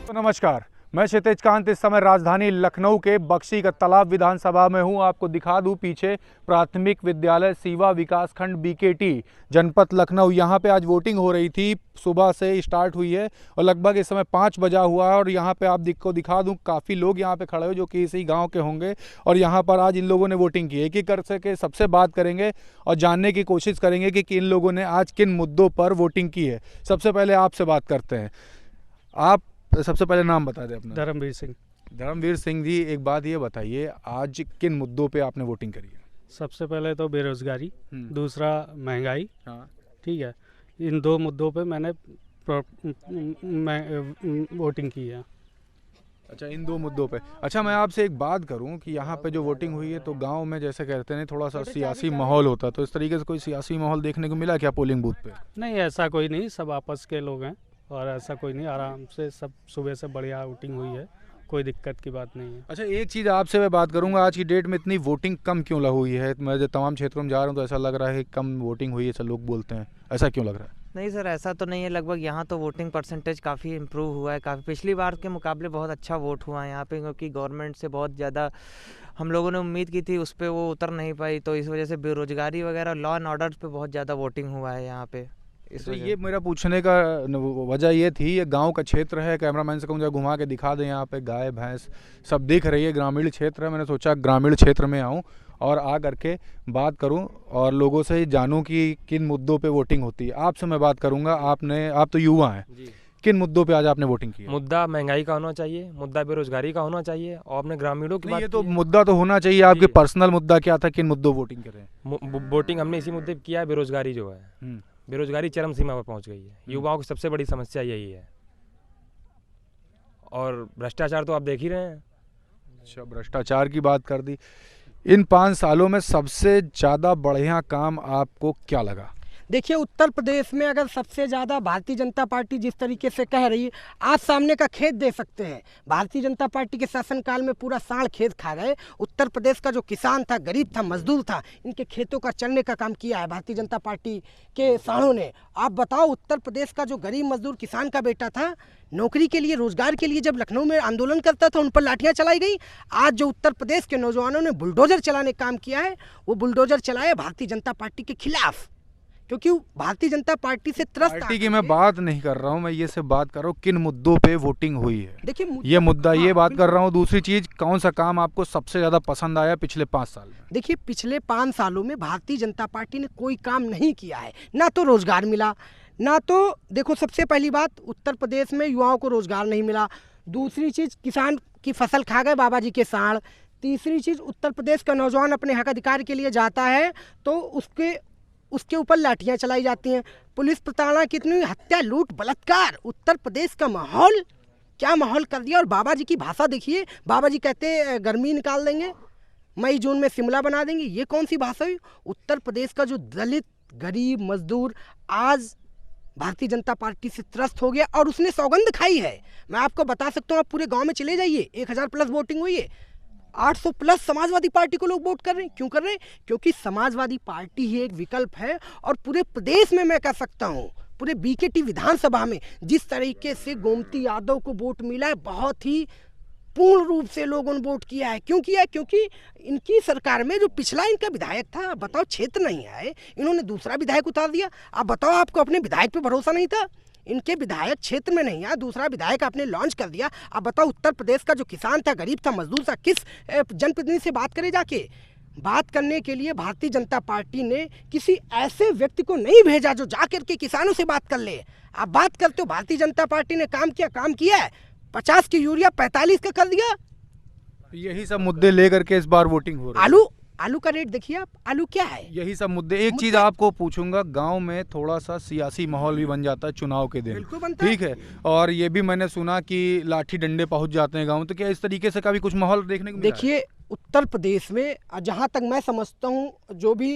तो नमस्कार, मैं क्षितिज कांत इस समय राजधानी लखनऊ के बख्शी का तालाब विधानसभा में हूं। आपको दिखा दूं पीछे प्राथमिक विद्यालय सीवा विकासखंड बीकेटी जनपद लखनऊ। यहां पे आज वोटिंग हो रही थी, सुबह से स्टार्ट हुई है और लगभग इस समय 5 बजा हुआ है। और यहां पे आप को दिखा दूं काफ़ी लोग यहां पे खड़े हो जो कि इसी गाँव के होंगे और यहां पर आज इन लोगों ने वोटिंग की है। एक कर सके सबसे बात करेंगे और जानने की कोशिश करेंगे कि इन लोगों ने आज किन मुद्दों पर वोटिंग की है। सबसे पहले आपसे बात करते हैं। आप सबसे पहले नाम बता दें अपना। धर्मवीर सिंह। धर्मवीर सिंह जी, एक बात ये बताइए, आज किन मुद्दों पे आपने वोटिंग करी है? सबसे पहले तो बेरोजगारी, दूसरा महंगाई। हाँ, ठीक है, इन दो मुद्दों पे मैंने वोटिंग की है। अच्छा, इन दो मुद्दों पे। अच्छा, मैं आपसे एक बात करूं कि यहाँ पे जो वोटिंग हुई है तो गांव में जैसे कहते हैं थोड़ा सा सियासी माहौल होता है, तो इस तरीके से कोई सियासी माहौल देखने को मिला क्या पोलिंग बूथ पे? नहीं, ऐसा कोई नहीं, सब आपस के लोग हैं और ऐसा कोई नहीं, आराम से सब सुबह से बढ़िया वोटिंग हुई है, कोई दिक्कत की बात नहीं है। अच्छा, एक चीज़ आपसे मैं बात करूंगा, आज की डेट में इतनी वोटिंग कम क्यों हुई है? मैं जब तमाम क्षेत्रों में जा रहा हूं तो ऐसा लग रहा है कि कम वोटिंग हुई है, ऐसा लोग बोलते हैं, ऐसा क्यों लग रहा है? नहीं सर, ऐसा तो नहीं है। लगभग यहाँ तो वोटिंग परसेंटेज काफ़ी इम्प्रूव हुआ है, काफ़ी पिछली बार के मुकाबले बहुत अच्छा वोट हुआ है यहाँ पे, क्योंकि गवर्नमेंट से बहुत ज़्यादा हम लोगों ने उम्मीद की थी, उस पर वो उतर नहीं पाई, तो इस वजह से बेरोजगारी वगैरह लॉ एंड ऑर्डर पे बहुत ज़्यादा वोटिंग हुआ है यहाँ पे। तो ये मेरा पूछने का वजह ये थी, ये गांव का क्षेत्र है, कैमरामैन से कहूँ जरा घुमा के दिखा दें, यहाँ पे गाय भैंस सब दिख रही है, ग्रामीण क्षेत्र है। मैंने सोचा ग्रामीण क्षेत्र में आऊँ और आ करके बात करूं और लोगों से जानूं कि किन मुद्दों पे वोटिंग होती है। आपसे मैं बात करूंगा, आप तो युवा हैं, किन मुद्दों पे आज आपने वोटिंग की? मुद्दा महंगाई का होना चाहिए, मुद्दा बेरोजगारी का होना चाहिए और अपने ग्रामीणों की बात। ये तो मुद्दा तो होना चाहिए, आपके पर्सनल मुद्दा क्या था, किन मुद्दों वोटिंग कर रहे हैं? वोटिंग हमने इसी मुद्दे पे किया है, बेरोजगारी जो है, बेरोजगारी चरम सीमा पर पहुंच गई है। युवाओं की सबसे बड़ी समस्या यही है और भ्रष्टाचार तो आप देख ही रहे हैं। अच्छा, भ्रष्टाचार की बात कर दी। इन 5 सालों में सबसे ज़्यादा बढ़िया काम आपको क्या लगा? देखिए, उत्तर प्रदेश में अगर सबसे ज़्यादा भारतीय जनता पार्टी जिस तरीके से कह रही है, आज सामने का खेत दे सकते हैं। भारतीय जनता पार्टी के शासनकाल में पूरा साढ़ खेत खा गए। उत्तर प्रदेश का जो किसान था, गरीब था, मजदूर था, इनके खेतों का चलने का काम किया है भारतीय जनता पार्टी के साढ़ों ने। आप बताओ, उत्तर प्रदेश का जो गरीब मजदूर किसान का बेटा था, नौकरी के लिए, रोजगार के लिए जब लखनऊ में आंदोलन करता था, उन पर लाठियां चलाई गई। आज जो उत्तर प्रदेश के नौजवानों ने बुलडोजर चलाने का काम किया है, वो बुलडोजर चलाए भारतीय जनता पार्टी के खिलाफ, क्योंकि भारतीय जनता पार्टी से त्रस्त पार्टी की मैं बात नहीं कर रहा हूं, मैं ये से बात कर रहा हूं किन मुद्दों पे वोटिंग हुई है। देखिए, ये मुद्दा, ये बात कर रहा हूं। दूसरी चीज, कौन सा काम आपको सबसे ज्यादा पसंद आया पिछले 5 साल में? देखिए, पिछले 5 सालों में भारतीय जनता पार्टी ने कोई काम नहीं किया है। ना तो रोजगार मिला, ना तो देखो, सबसे पहली बात, उत्तर प्रदेश में युवाओं को रोजगार नहीं मिला। दूसरी चीज, किसान की फसल खा गए बाबा जी के साढ़। तीसरी चीज, उत्तर प्रदेश का नौजवान अपने हक अधिकार के लिए जाता है तो उसके ऊपर लाठियां चलाई जाती हैं, पुलिस प्रताड़ना, कितनी हत्या, लूट, बलात्कार। उत्तर प्रदेश का माहौल क्या माहौल कर दिया। और बाबा जी की भाषा देखिए, बाबा जी कहते हैं गर्मी निकाल देंगे, मई जून में शिमला बना देंगे। ये कौन सी भाषा हुई? उत्तर प्रदेश का जो दलित, गरीब, मजदूर आज भारतीय जनता पार्टी से त्रस्त हो गया और उसने सौगंध खाई है। मैं आपको बता सकता हूँ, आप पूरे गाँव में चले जाइए, 1000+ वोटिंग हुई है, 800+ समाजवादी पार्टी को लोग वोट कर रहे हैं। क्यों कर रहे हैं? क्योंकि समाजवादी पार्टी ही एक विकल्प है। और पूरे प्रदेश में मैं कह सकता हूँ, पूरे बीकेटी विधानसभा में जिस तरीके से गोमती यादव को वोट मिला है, बहुत ही पूर्ण रूप से लोगों ने वोट किया है। क्यों किया है? क्योंकि इनकी सरकार में जो पिछला इनका विधायक था, बताओ, क्षेत्र नहीं आए, इन्होंने दूसरा विधायक उतार दिया। आप बताओ, आपको अपने विधायक पे भरोसा नहीं था? इनके विधायक क्षेत्र में नहीं आया, दूसरा विधायक आपने लॉन्च कर दिया। अब बताओ, उत्तर प्रदेश का जो किसान था, गरीब था, मजदूर था, किस जनप्रतिनिधि से बात करे? जाके बात करने के लिए भारतीय जनता पार्टी ने किसी ऐसे व्यक्ति को नहीं भेजा जो जाकर के किसानों से बात कर ले। आप बात करते हो, भारतीय जनता पार्टी ने काम किया है, 50 की यूरिया 45 का कर दिया। यही सब मुद्दे लेकर के इस बार वोटिंग हो रही है। आलू का रेट देखिए आप, आलू क्या है? यही सब मुद्दे। एक चीज आपको पूछूंगा, गांव में थोड़ा सा सियासी माहौल भी बन जाता है चुनाव के दिन, ठीक है, और ये भी मैंने सुना कि लाठी डंडे पहुंच जाते हैं गांव में, तो क्या इस तरीके से कभी कुछ माहौल देखने को मिला? देखिए, उत्तर प्रदेश में जहाँ तक मैं समझता हूँ, जो भी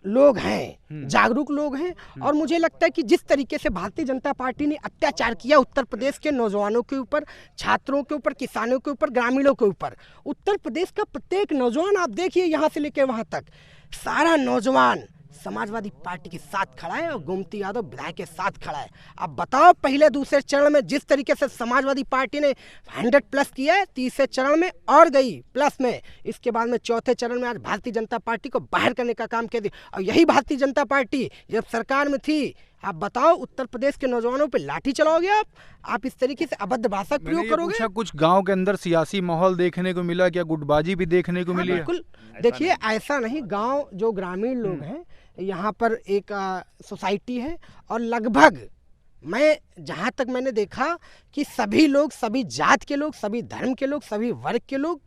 लोग हैं, जागरूक लोग हैं, और मुझे लगता है कि जिस तरीके से भारतीय जनता पार्टी ने अत्याचार किया उत्तर प्रदेश के नौजवानों के ऊपर, छात्रों के ऊपर, किसानों के ऊपर, ग्रामीणों के ऊपर, उत्तर प्रदेश का प्रत्येक नौजवान आप देखिए, यहाँ से लेकर वहाँ तक, सारा नौजवान समाजवादी पार्टी के साथ खड़ा है और गोमती यादव विधायक के साथ खड़ा है। अब बताओ, पहले दूसरे चरण में जिस तरीके से समाजवादी पार्टी ने 100+ किया है, तीसरे चरण में और गई प्लस में, इसके बाद में चौथे चरण में आज भारतीय जनता पार्टी को बाहर करने का काम किया। और यही भारतीय जनता पार्टी जब सरकार में थी, आप बताओ उत्तर प्रदेश के नौजवानों पे लाठी चलाओगे आप इस तरीके से अभद्र भाषा प्रयोग करोगे। कुछ गांव के अंदर सियासी माहौल देखने को मिला, क्या गुटबाजी भी देखने को मिली है? बिल्कुल, देखिए ऐसा नहीं, गांव जो ग्रामीण लोग हैं, यहाँ पर एक सोसाइटी है और लगभग मैं जहाँ तक मैंने देखा कि सभी लोग, सभी जात के लोग, सभी धर्म के लोग, सभी वर्ग के लोग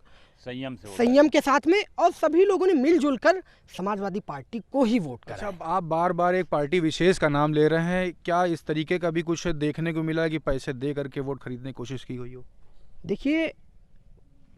संयम के साथ में, और सभी लोगों ने मिलजुल कर समाजवादी पार्टी को ही वोट करा। अच्छा, आप बार बार एक पार्टी विशेष का नाम ले रहे हैं, क्या इस तरीके का भी कुछ देखने को मिला है कि पैसे दे करके वोट खरीदने की कोशिश की गई हो? देखिए,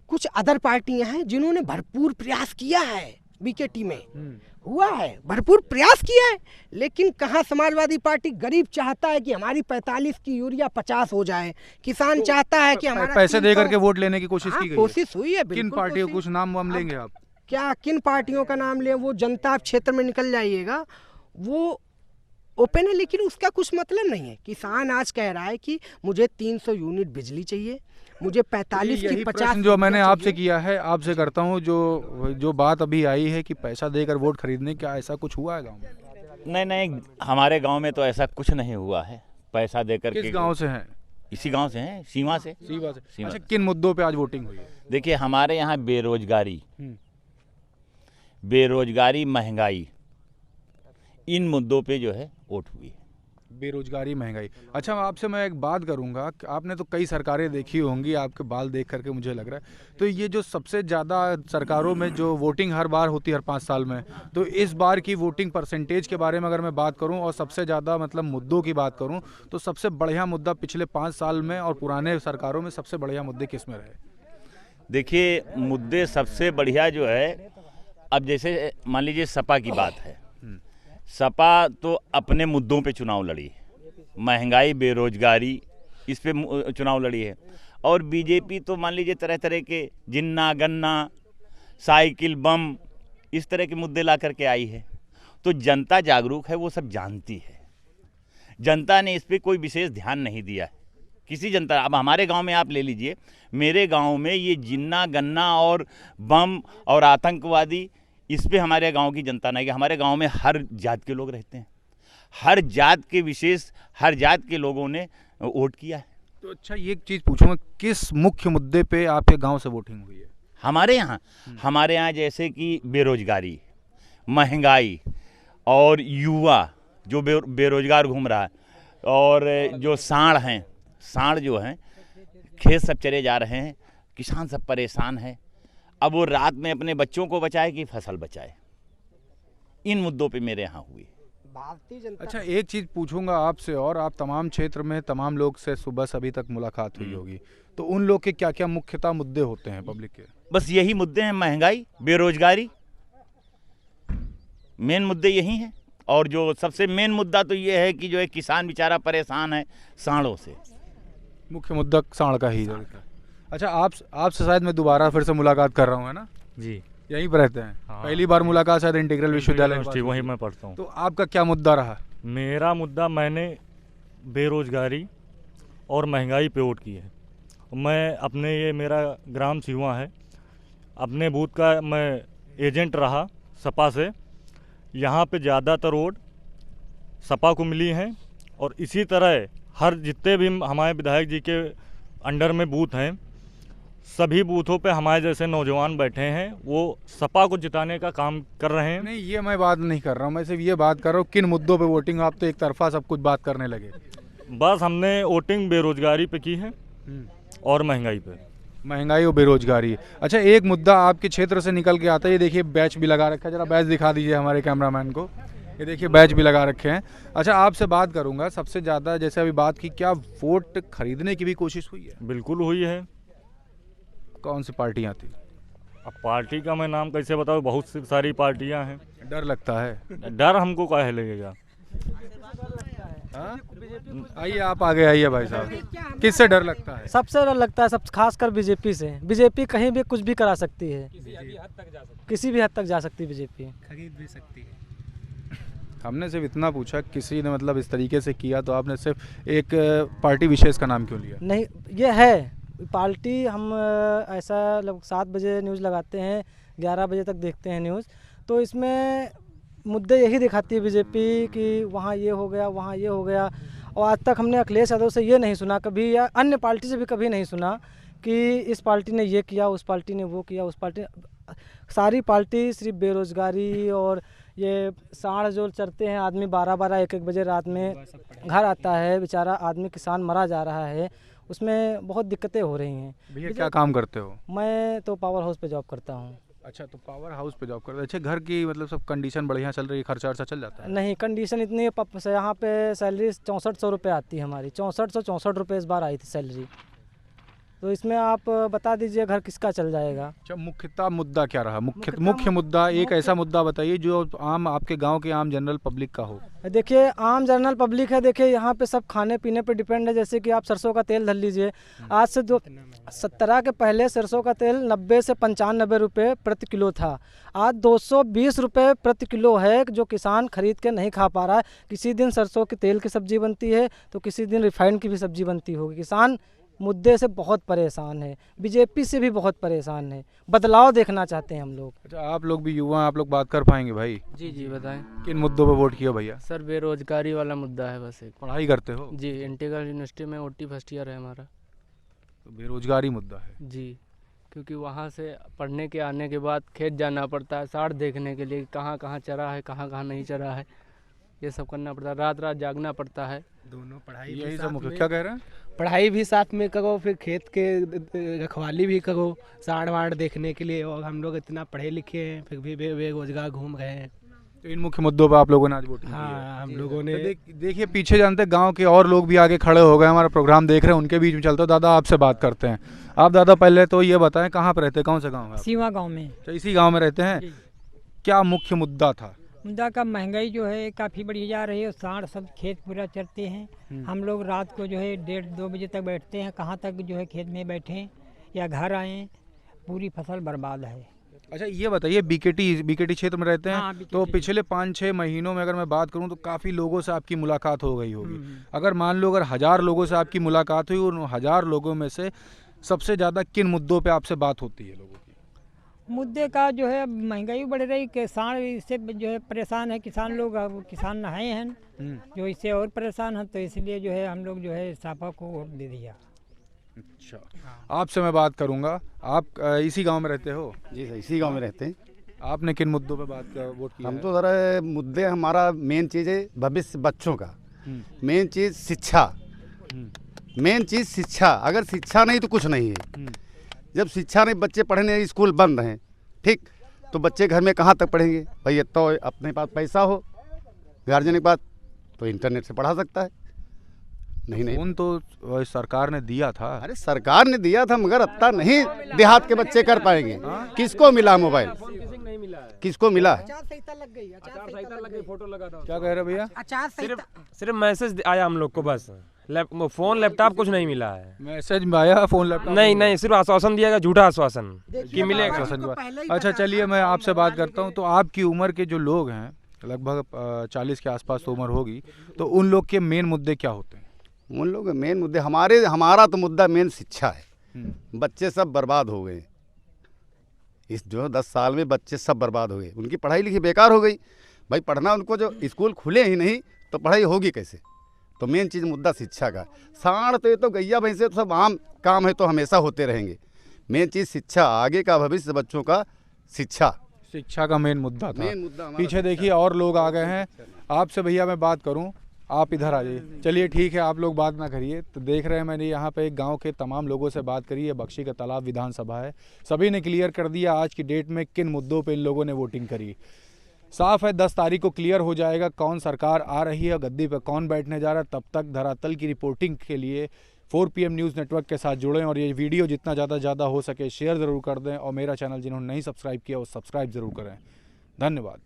कुछ अदर पार्टियां हैं जिन्होंने भरपूर प्रयास किया है, बीकेटी में हुआ है, भरपूर प्रयास किया है, लेकिन कहाँ समाजवादी पार्टी गरीब चाहता है कि हमारी 45 की यूरिया 50 हो जाए, किसान चाहता है कि हमारा पैसे दे करके वोट लेने की कोशिश की गई है। कोशिश हुई है। किन पार्टियों कुछ नाम वाम लेंगे आप? क्या किन पार्टियों का नाम लें, वो जनता क्षेत्र में निकल जाइएगा, वो ओपन है, लेकिन उसका कुछ मतलब नहीं है। किसान आज कह रहा है कि मुझे 300 यूनिट बिजली चाहिए, मुझे 45 की 50। जो मैंने आपसे किया है, आपसे करता हूँ, जो बात अभी आई है कि पैसा देकर वोट खरीदने, क्या ऐसा कुछ हुआ है गाँव में? नहीं, हमारे गांव में तो ऐसा कुछ नहीं हुआ है पैसा देकर। किस गांव से हैं? इसी गांव से हैं, सीमा से। अच्छा, किन मुद्दों पे आज वोटिंग हुई है? देखिए, हमारे यहाँ बेरोजगारी, महंगाई, इन मुद्दों पे जो है वोट हुई है। बेरोजगारी, महंगाई। अच्छा, आपसे मैं एक बात करूंगा, आपने तो कई सरकारें देखी होंगी, आपके बाल देख करके मुझे लग रहा है, तो ये जो सबसे ज़्यादा सरकारों में जो वोटिंग हर बार होती है, हर 5 साल में, तो इस बार की वोटिंग परसेंटेज के बारे में अगर मैं बात करूं और सबसे ज़्यादा मतलब मुद्दों की बात करूं, तो सबसे बढ़िया मुद्दा पिछले 5 साल में और पुराने सरकारों में सबसे बढ़िया मुद्दे किस में रहे? देखिए, मुद्दे सबसे बढ़िया जो है, अब जैसे मान लीजिए सपा की बात है, सपा तो अपने मुद्दों पे चुनाव लड़ी, महंगाई, बेरोजगारी, इस पे चुनाव लड़ी है। और बीजेपी तो मान लीजिए तरह तरह के जिन्ना गन्ना, साइकिल बम, इस तरह के मुद्दे ला करके आई है। तो जनता जागरूक है, वो सब जानती है। जनता ने इस पे कोई विशेष ध्यान नहीं दिया है, किसी जनता। अब हमारे गांव में आप ले लीजिए, मेरे गांव में ये जिन्ना गन्ना और बम और आतंकवादी, इस पे हमारे गांव की जनता नहीं है। हमारे गांव में हर जात के लोग रहते हैं, हर जात के लोगों ने वोट किया है। तो अच्छा, ये एक चीज़ पूछूंगा, किस मुख्य मुद्दे पे आपके गांव से वोटिंग हुई है? हमारे यहाँ जैसे कि बेरोजगारी, महंगाई और युवा जो बेरोजगार घूम रहा है, और जो सांड जो हैं खेत सब चले जा रहे हैं, किसान सब परेशान हैं। अब वो रात में अपने बच्चों को बचाए कि फसल बचाए, इन मुद्दों पे मेरे यहाँ हुई। अच्छा, एक चीज़ पूछूंगा आपसे, और आप तमाम क्षेत्र में तमाम लोग से सुबह से अभी तक मुलाकात हुई होगी, तो उन लोग के क्या क्या मुख्यतः मुद्दे होते हैं पब्लिक के? बस यही मुद्दे हैं, महंगाई, बेरोजगारी, मेन मुद्दे यही हैं। और जो सबसे मेन मुद्दा तो ये है कि जो है किसान बेचारा परेशान है सांडों से। मुख्य मुद्दा सांड का ही है। अच्छा, आपसे शायद मैं दोबारा फिर से मुलाकात कर रहा हूँ, है ना जी? यहीं पर रहते हैं? हाँ। पहली बार मुलाकात शायद इंटीग्रल विश्वविद्यालय, वहीं मैं पढ़ता हूँ। तो आपका क्या मुद्दा रहा? मेरा मुद्दा, मैंने बेरोजगारी और महंगाई पे वोट की है। मैं अपने, ये मेरा ग्राम सीवा है, अपने बूथ का मैं एजेंट रहा सपा से। यहाँ पे ज़्यादातर वोट सपा को मिली हैं, और इसी तरह हर जितने भी हमारे विधायक जी के अंडर में बूथ हैं, सभी बूथों पे हमारे जैसे नौजवान बैठे हैं, वो सपा को जिताने का काम कर रहे हैं। नहीं, ये मैं बात नहीं कर रहा हूँ, मैं सिर्फ ये बात कर रहा हूँ किन मुद्दों पे वोटिंग। आप तो एक तरफा सब कुछ बात करने लगे। बस हमने वोटिंग बेरोजगारी पे की है और महंगाई पे। महंगाई और बेरोजगारी। अच्छा, एक मुद्दा आपके क्षेत्र से निकल के आता है, ये देखिए बैच भी लगा रखा है, जरा बैच दिखा दीजिए हमारे कैमरामैन को। ये देखिए बैच भी लगा रखे हैं। अच्छा, आपसे बात करूंगा, सबसे ज़्यादा जैसे अभी बात की, क्या वोट खरीदने की भी कोशिश हुई है? बिल्कुल हुई है। कौन सी पार्टियां थी? अब पार्टी का मैं नाम कैसे बताऊँ, बहुत सी सारी पार्टियां हैं। डर लगता है? डर हमको काहे लगेगा। आइए, आप आगे आइए भाई साहब। किससे डर लगता है? सबसे डर लगता है, सब खासकर बीजेपी से। बीजेपी कहीं भी कुछ भी करा सकती है, किसी भी हद तक जा सकती है बीजेपी। खरीद भी सकती है। हमने सिर्फ इतना पूछा, किसी ने मतलब इस तरीके से किया तो आपने सिर्फ एक पार्टी विशेष का नाम क्यों लिया? नहीं, ये है पार्टी। हम ऐसा लगभग 7 बजे न्यूज़ लगाते हैं, 11 बजे तक देखते हैं न्यूज़, तो इसमें मुद्दे यही दिखाती है बीजेपी कि वहाँ ये हो गया, वहाँ ये हो गया। और आज तक हमने अखिलेश यादव से ये नहीं सुना कभी, या अन्य पार्टी से भी कभी नहीं सुना कि इस पार्टी ने ये किया, उस पार्टी ने वो किया, उस पार्टी। सारी पार्टी सिर्फ बेरोजगारी और ये साढ़ जो चढ़ते हैं, आदमी 12-12 1-1 बजे रात में घर आता है, बेचारा आदमी किसान मरा जा रहा है, उसमें बहुत दिक्कतें हो रही हैं। भैया क्या काम करते हो? मैं तो पावर हाउस पे जॉब करता हूँ। अच्छा, तो पावर हाउस पे जॉब करते हैं। अच्छा, घर की मतलब सब कंडीशन बढ़िया चल रही है, खर्चा वर्चा चल जाता है? नहीं, कंडीशन इतनी है, यहाँ पे सैलरी 6400 रुपये आती है हमारी, 6464 रुपये इस बार आई थी सैलरी। तो इसमें आप बता दीजिए घर किसका चल जाएगा। अच्छा, मुख्यतः मुद्दा क्या रहा? मुख्य मुद्दा एक ऐसा मुद्दा बताइए जो आम आपके गांव के आम जनरल पब्लिक का हो। देखिए, आम जनरल पब्लिक है, देखिए यहाँ पे सब खाने पीने पे डिपेंड है। जैसे कि आप सरसों का तेल धर लीजिए, आज से 17 के पहले सरसों का तेल 90 से 95 रुपये प्रति किलो था, आज 220 रुपये प्रति किलो है, जो किसान खरीद के नहीं खा पा रहा है। किसी दिन सरसों के तेल की सब्जी बनती है तो किसी दिन रिफाइंड की भी सब्जी बनती होगी। किसान मुद्दे से बहुत परेशान है, बीजेपी से भी बहुत परेशान है, बदलाव देखना चाहते हैं हम लोग। अच्छा, आप लोग भी युवा, आप लोग बात कर पाएंगे भाई? जी बताएं। किन मुद्दों पे वोट किया भैया? सर बेरोजगारी वाला मुद्दा है बस एक। पढ़ाई करते हो? जी, इंटीग्रल यूनिवर्सिटी में OT फर्स्ट ईयर है हमारा। तो बेरोजगारी मुद्दा है जी, क्योंकि वहाँ से पढ़ने के आने के बाद खेत जाना पड़ता है साड़ देखने के लिए, कहाँ कहाँ चरा है, कहाँ कहाँ नहीं चरा है, ये सब करना पड़ता है, रात रात जागना पड़ता है। दोनों पढ़ाई यही सब मुख्य। क्या कह रहे हैं? पढ़ाई भी साथ में करो, फिर खेत के रखवाली भी करो, साड़ वाड़ देखने के लिए। और हम लोग इतना पढ़े लिखे हैं फिर भी बेरोजगार घूम रहे हैं। तो इन मुख्य मुद्दों पर आप लोगों ने आज वोटिंग की है? हाँ, हम लोगों ने। तो देखिए पीछे जानते गांव के और लोग भी आगे खड़े हो गए, हमारा प्रोग्राम देख रहे हैं, उनके बीच में चलते हो। दादा आपसे बात करते हैं। आप दादा पहले तो ये बताएं कहाँ पर रहते हैं, कौन सा गाँव है? सीवा गांव में। तो इसी गाँव में रहते हैं। क्या मुख्य मुद्दा था? मुद्दा का महंगाई जो है काफ़ी बढ़ी जा रही है, साढ़ सब खेत पूरा चरते हैं। हम लोग रात को जो है 1:30-2 बजे तक बैठते हैं, कहाँ तक जो है खेत में बैठें या घर आएँ, पूरी फसल बर्बाद है। अच्छा, ये बताइए बीकेटी क्षेत्र में रहते हैं। हाँ, तो पिछले 5-6 महीनों में अगर मैं बात करूं तो काफ़ी लोगों से आपकी मुलाकात हो गई होगी। अगर मान लो अगर 1000 लोगों से आपकी मुलाकात हुई, उन 1000 लोगों में से सबसे ज़्यादा किन मुद्दों पे आपसे बात होती है लोगों की? मुद्दे का जो है महंगाई बढ़ रही, किसान इससे जो है परेशान है, किसान लोग, अब किसान नहाए हैं जो इससे और परेशान हैं, तो इसलिए जो है हम लोग जो है सपा को वोट दे दिया। अच्छा, आपसे मैं बात करूंगा। आप इसी गांव में रहते हो? जी सर, इसी गांव में रहते हैं। आपने किन मुद्दों पे वोट किया? हम तो ज़रा मुद्दे, हमारा मेन चीज़ है भविष्य बच्चों का, मेन चीज़ शिक्षा, मेन चीज़ शिक्षा। अगर शिक्षा नहीं तो कुछ नहीं है। जब शिक्षा नहीं, बच्चे पढ़ने स्कूल बंद हैं, ठीक, तो बच्चे घर में कहाँ तक पढ़ेंगे भाई? तो अपने पास पैसा हो गार्जियन के पास तो इंटरनेट से पढ़ा सकता है। नहीं फोन तो सरकार ने दिया था। अरे सरकार ने दिया था, मगर इतना नहीं देहात के बच्चे कर पाएंगे। किसको मिला मोबाइल? किसको मिला? फोटो लगा क्या कह रहे भैया? सिर्फ मैसेज आया हम लोग को, बस फोन लैपटॉप कुछ नहीं मिला है। मैसेज आया, फोन लैपटॉप नहीं, सिर्फ आश्वासन दिया गया, झूठा आश्वासन कि मिलेगा। अच्छा, चलिए मैं आपसे बात करता हूँ। तो आपकी उम्र के जो लोग हैं, लगभग 40 के आसपास तो उम्र होगी, तो उन लोग के मेन मुद्दे क्या होते हैं? उन लोग के मेन मुद्दे, हमारा तो मुद्दा मेन शिक्षा है। बच्चे सब बर्बाद हो गए इस जो 10 साल में, बच्चे सब बर्बाद हो गए, उनकी पढ़ाई लिखी बेकार हो गई भाई। पढ़ना उनको, जो स्कूल खुले ही नहीं तो पढ़ाई होगी कैसे? तो मेन चीज़ मुद्दा शिक्षा का। साढ़ तो ये तो गैया भैंसे तो सब आम काम है, तो हमेशा होते रहेंगे। मेन चीज़ शिक्षा, आगे का भविष्य बच्चों का शिक्षा का मेन मुद्दा था। मेन मुद्दा पीछे देखिए और लोग आ गए हैं। आपसे भैया मैं बात करूं, आप इधर आ जाइए। चलिए ठीक है, आप लोग बात ना करिए। तो देख रहे हैं, मैंने यहाँ पे एक गांव के तमाम लोगों से बात करी है। बख्शी का तालाब विधानसभा है, सभी ने क्लियर कर दिया आज की डेट में किन मुद्दों पे इन लोगों ने वोटिंग करी। साफ है 10 तारीख को क्लियर हो जाएगा कौन सरकार आ रही है, गद्दी पे कौन बैठने जा रहा है। तब तक धरातल की रिपोर्टिंग के लिए 4 PM न्यूज़ नेटवर्क के साथ जुड़ें और ये वीडियो जितना ज़्यादा हो सके शेयर ज़रूर कर दें, और मेरा चैनल जिन्होंने नहीं सब्सक्राइब किया वो सब्सक्राइब ज़रूर करें। धन्यवाद।